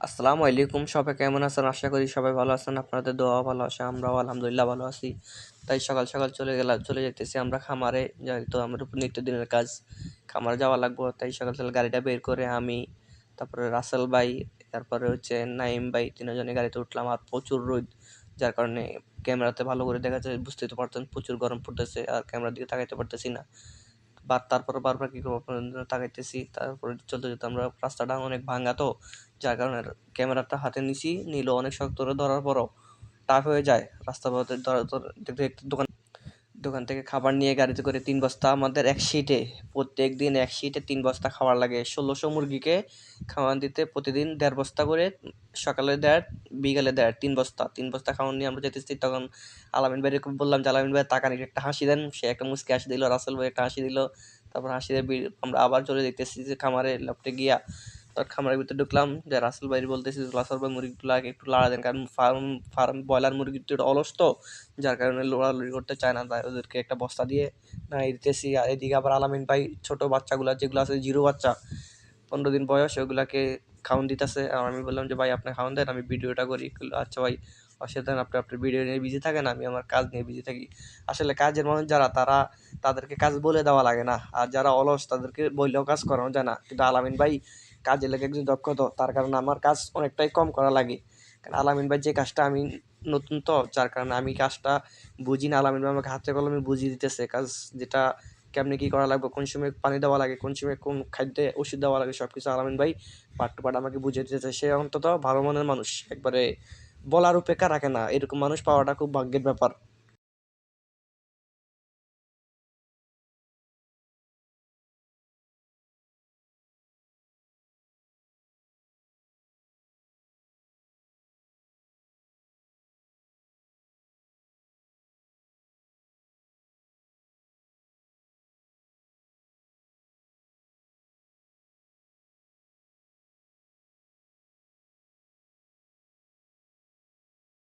আসসালামু আলাইকুম, সবাই কেমন আছেন? আশা করি সবাই ভালো আছেন। আপনাদের দোয়া ভালো আছে, আমরাও আলহামদুলিল্লাহ ভালো আছি। তাই সকাল সকাল চলে যেতেছি আমরা খামারে, যেহেতু আমার উপর নিত্যদিনের কাজ খামারে যাওয়া লাগবো। তাই সকাল সকাল গাড়িটা বের করে আমি, তারপরে রাসেল ভাই, তারপরে হচ্ছে নাইম ভাই, তিনজনে গাড়িতে উঠলাম। আর প্রচুর রোদ, যার কারণে ক্যামেরাতে ভালো করে দেখা যায়, বুঝতেই তো পারছেন প্রচুর গরম পড়তেছে, আর ক্যামেরার দিকে তাকাইতে পারতেছি না। তারপরে বারবার কি করবো, আপনাদের জন্য তাকাইতেছি। তারপরে চলতে চলতে আমরা রাস্তাটা অনেক ভাঙা, তো যার কারণে ক্যামেরাটা হাতে নিছি, নিল অনেক শক্ত করে ধরার পরও টাফ হয়ে যায় রাস্তা পথে দেখতে দেখতে। দোকান দোকান থেকে খাবার নিয়ে গাড়িতে করে 3 বস্তা, আমাদের এক শিটে প্রত্যেক দিন এক শিটে 3 বস্তা খাবার লাগে। 1600 মুরগিকে খাওয়ান দিতে প্রতিদিন 1.5 বস্তা করে, সকালে দেয় বিকালে দেয় 3 বস্তা। 3 বস্তা খাওয়ান নিয়ে আমরা যেতেছি। তখন আলামিন ভাইকে বললাম যে, আলামিন ভাই টাকা নিয়ে একটা হাসি দেন। সে একটা মুচকি হাসি দিল, রাসেল ভাই একটা হাসি দিল। তারপর হাসি দিয়ে আমরা আবার চলে যেতেছি যে খামারে লেফটে গিয়া। তখন খামারের ভিতরে ঢুকলাম, যে রাসেল ভাই বলতেছি, রাসেল ভাই মুরগিগুলাকে একটু লাড়া দেন, কারণ ফার্ম ব্রয়লার মুরগি তো একটু অলস, তো যার কারণে লড়ালড়ি করতে চায় না। তাই ওদেরকে একটা বস্তা দিয়ে দিতেছি। আর এদিকে আবার আলামিন ভাই ছোট বাচ্চাগুলা যেগুলো আছে, জিরো বাচ্চা, 15 দিন বয়স, ওগুলাকে খাওয়ান দিতেছে। আর আমি বললাম যে, ভাই আপনি খাওয়ান দেন, আমি ভিডিওটা করি। আচ্ছা ভাই, অসুবিধা আপনি আপনার ভিডিও নিয়ে বিজি থাকেন, আমি আমার কাজ নিয়ে বিজি থাকি। আসলে কাজের মানুষ যারা, তাদেরকে কাজ বলে দেওয়া লাগে না। আর যারা অলস তাদেরকে বললেও কাজ করানো যায় না। কিন্তু আলামিন ভাই কাজে লেগে একজন দক্ষ, তো তার কারণে আমার কাজ অনেকটাই কম করা লাগে। কারণ আলামিন ভাই যে কাজটা, আমি নতুন, তো যার কারণে আমি কাজটা বুঝি না। আলামিন ভাই আমাকে হাতে কলমে বুঝিয়ে দিতেছে কাজ, যেটা কেমনি কি করা লাগবে, কোন সময় পানি দেওয়া লাগে, কোন সময় কোন খাদ্যে ওষুধ দেওয়া লাগে, সবকিছু আলামিন ভাই পার্ট টু পার্ট আমাকে বুঝিয়ে দিতেছে। সে অন্তত ভালো মনের মানুষ, একবারে বলার উপেক্ষা রাখে না। এরকম মানুষ পাওয়াটা খুব ভাগ্যের ব্যাপার।